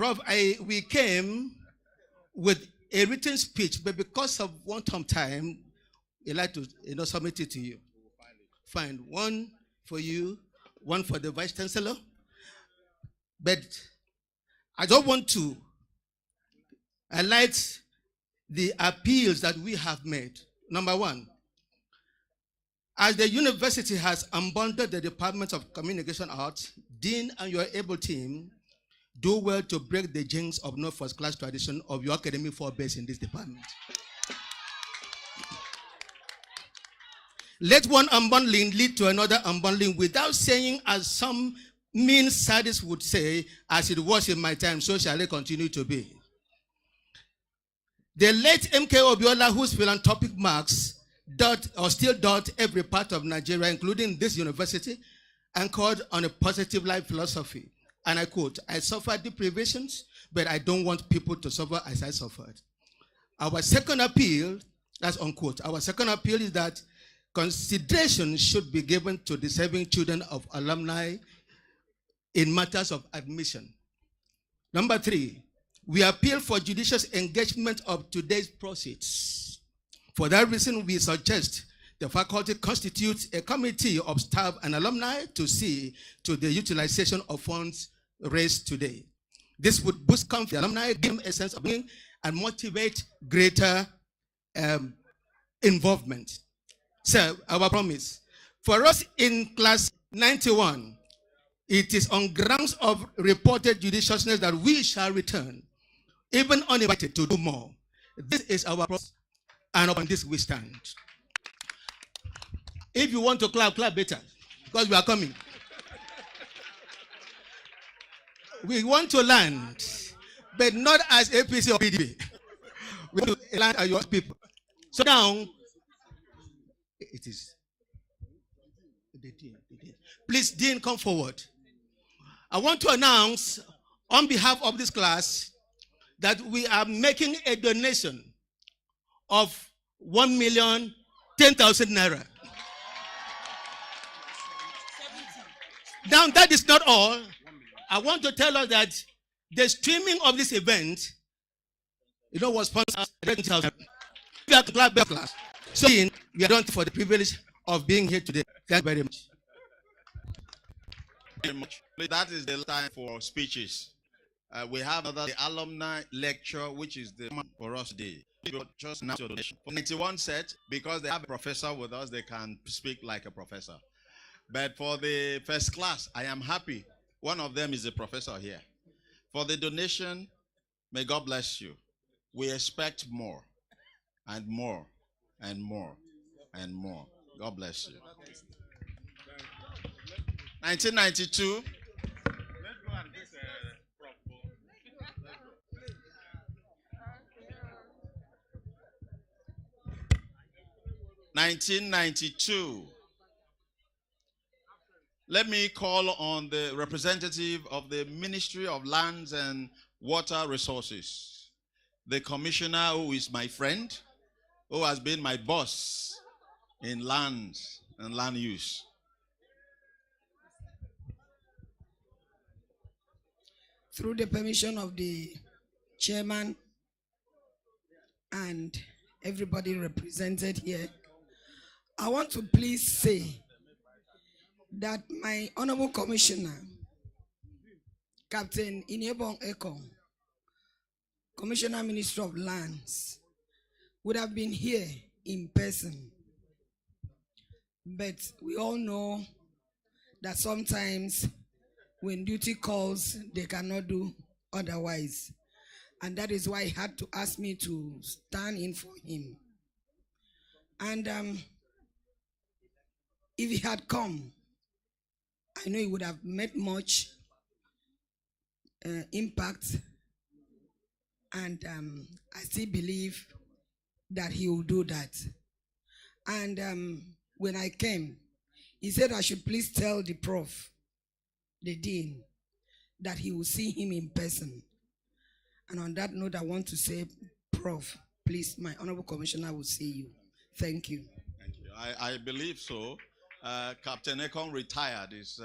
Prof, we came with a written speech, but because of want of time, I'd like to submit it to you. Fine. One for you, one for the Vice Chancellor. But I don't want to highlight the appeals that we have made. Number one, as the university has unbundled the Department of Communication Arts, Dean and your able team do well to break the jinx of no first-class tradition of your academic forbearance in this department. Let one unbundling lead to another unbundling without saying, as some mean sadists would say, as it was in my time, so shall it continue to be. The late M.K. Obiola, whose philanthropic marks still dot every part of Nigeria, including this university, anchored on a positive life philosophy. And I quote, I suffered deprivations, but I don't want people to suffer as I suffered. Our second appeal, that's unquote, our second appeal is that consideration should be given to deserving children of alumni in matters of admission. Number three, we appeal for judicious engagement of today's proceeds. For that reason, we suggest the faculty constitutes a committee of staff and alumni to see to the utilization of funds raised today. This would boost confidence, alumni, give them a sense of being, and motivate greater involvement. So, our promise. For us in class 91, it is on grounds of reported judiciousness that we shall return, even uninvited, to do more. This is our promise, and upon this we stand. If you want to clap, clap better, because we are coming. We want to land, but not as APC or PDP. We want to land as your people. So now, it is the dean. Please, Dean, come forward. I want to announce on behalf of this class that we are making a donation of 1,010,000 naira. Now, that is not all. I want to tell us that the streaming of this event, was sponsored by 20,000. We are class. So, we are done for the privilege of being here today. Thank you very much. Very much. That is the time for speeches. We have the alumni lecture, which is the for us today. Just now, 91 set, because they have a professor with us, they can speak like a professor. But for the first class, I am happy. One of them is a professor here. For the donation, may God bless you. We expect more and more and more and more. God bless you. 1992. 1992. Let me call on the representative of the Ministry of Lands and Water Resources, the commissioner who is my friend, who has been my boss in lands and land use. Through the permission of the chairman and everybody represented here, I want to please say that my honorable commissioner, Captain Inebong Eko, Commissioner Minister of Lands, would have been here in person. But we all know that sometimes when duty calls, they cannot do otherwise. And that is why he had to ask me to stand in for him. And if he had come, I know he would have made much impact. And I still believe that he will do that. And when I came, he said I should please tell the prof, the dean, that he will see him in person. And on that note, I want to say, Prof, please, my honorable commissioner will see you. Thank you. Thank you. I believe so. Captain Ekong retired is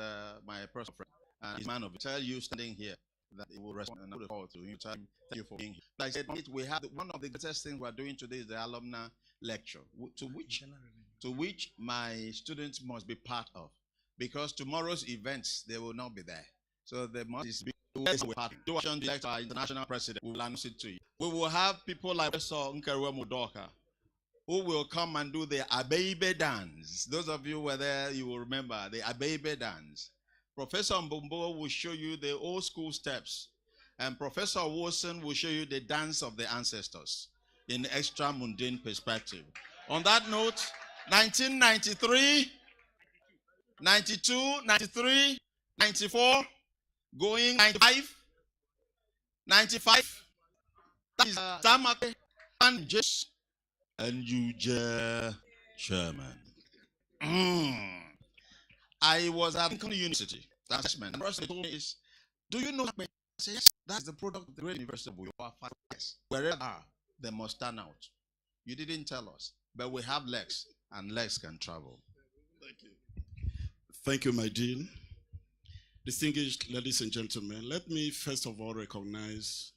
my personal friend. And he's man of tell you standing here. that he will respond and I would call to him. Thank you for being here. Like I said, we have one of the greatest things we are doing today is the alumni lecture, to which my students must be part of, because tomorrow's events they will not be there. So they must be part. Do elect our international president. We will announce it to you. We will have people like Professor Nkerewe Mudoka, who will come and do the Abeibe dance. Those of you who were there, you will remember the Abeibe dance. Professor Mbumbo will show you the old school steps. And Professor Wilson will show you the dance of the ancestors in extra mundane perspective. On that note, 1993, 92, 93, 94, going 95, 95. That is Tamake and just and you, Chairman. I was at Lincoln University. That's man. And the person told me is, do you know that? I said, yes, that's the product of the great University of Buyo. Yes. Wherever they are, they must stand out. You didn't tell us, but we have legs, and legs can travel. Thank you. Thank you, my dean. Distinguished ladies and gentlemen, let me first of all recognize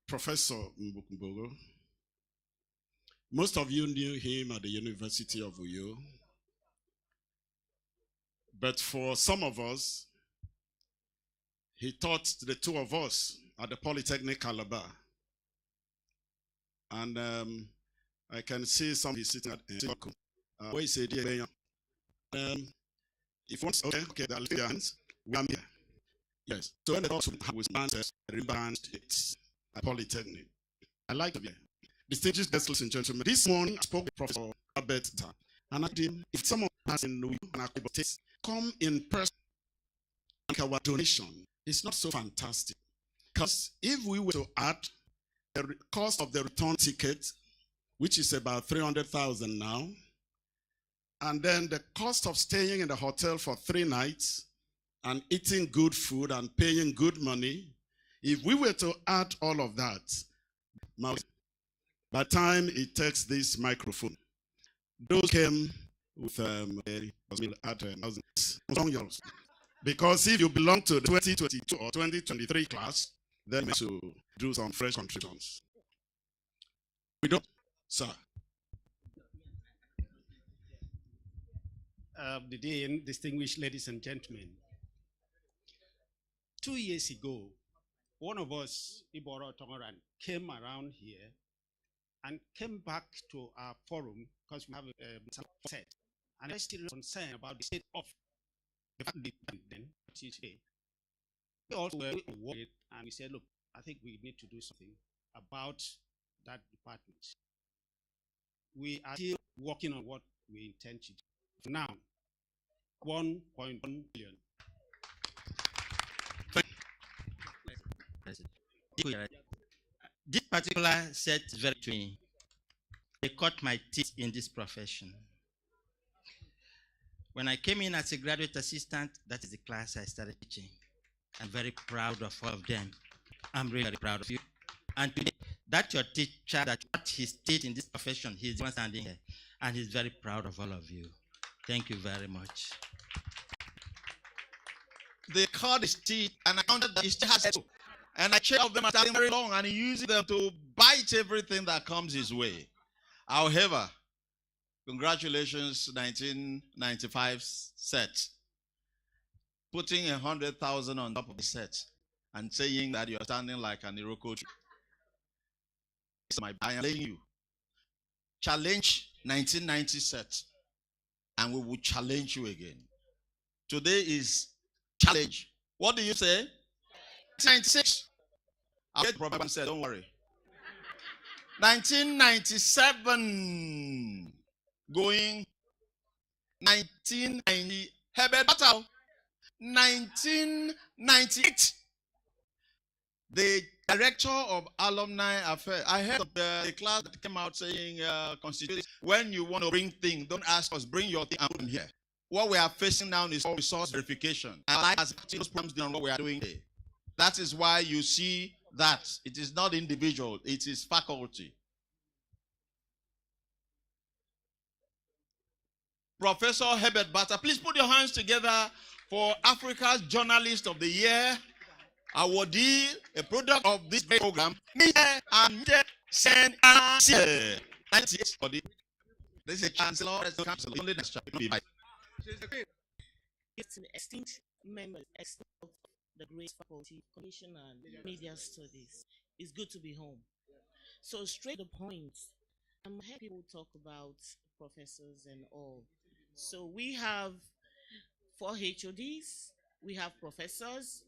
Professor Mbukumbogo. Most of you knew him at the University of Uyo. But for some of us, he taught the two of us at the Polytechnic Calabar. And I can see somebody sitting at the where he said, if once, okay, they'll lift their hands. We are here. Yes. So when the talks was advanced at Polytechnic, I like to be here. Distinguished guests, ladies and gentlemen, this morning I spoke with Professor Albert, and I did, if someone has in New York, come in person and our donation. It's not so fantastic. Because if we were to add the cost of the return ticket, which is about 300,000 now, and then the cost of staying in the hotel for 3 nights and eating good food and paying good money, if we were to add all of that, by the time it takes this microphone, those came with because if you belong to the 2022 or 2023 class, then we should do some fresh contributions. We don't, sir. The dean, distinguished ladies and gentlemen. 2 years ago, one of us, Iboro Tongoran, came around here and came back to our forum because we have a set. And I still concerned about the state of the department today. We also were worried and we said, look, I think we need to do something about that department. We are still working on what we intend to do. Now, 1.1 billion. This particular set is very to me. They cut my teeth in this profession. When I came in as a graduate assistant, that is the class I started teaching. I'm very proud of all of them. I'm really very proud of you. And today, that's your teacher that cut his teeth in this profession. He's the one standing here. And he's very proud of all of you. Thank you very much. They cut his teeth and I counted that his teeth has two. And I checked them standing very long and he used them to bite everything that comes his way. However, congratulations, 1995 set. Putting 100,000 on top of the set and saying that you're standing like an Iroko tree. I am telling you. Challenge 1990 set. And we will challenge you again. Today is challenge. What do you say? 1996. I'll get the problem said, don't worry. 1997 going 1990 Herbert Battle 1998 the director of alumni affairs. I heard of the class that came out saying constitution, when you want to bring things, don't ask us, bring your thing and put them here. What we are facing now is resource verification. And I as those problems doing what we are doing today. That is why you see that it is not individual, it is faculty. Professor Herbert Batta, please put your hands together for Africa's Journalist of the Year awardee, a product of this program, Mr. and Sen Ansie. This is a chancellor, there's no council, only the chancellor. It's an esteemed member of the great faculty, Communication and Media Studies. It's good to be home. So straight to the point, I'm hearing people talk about professors and all. So we have 4 HODs, we have professors,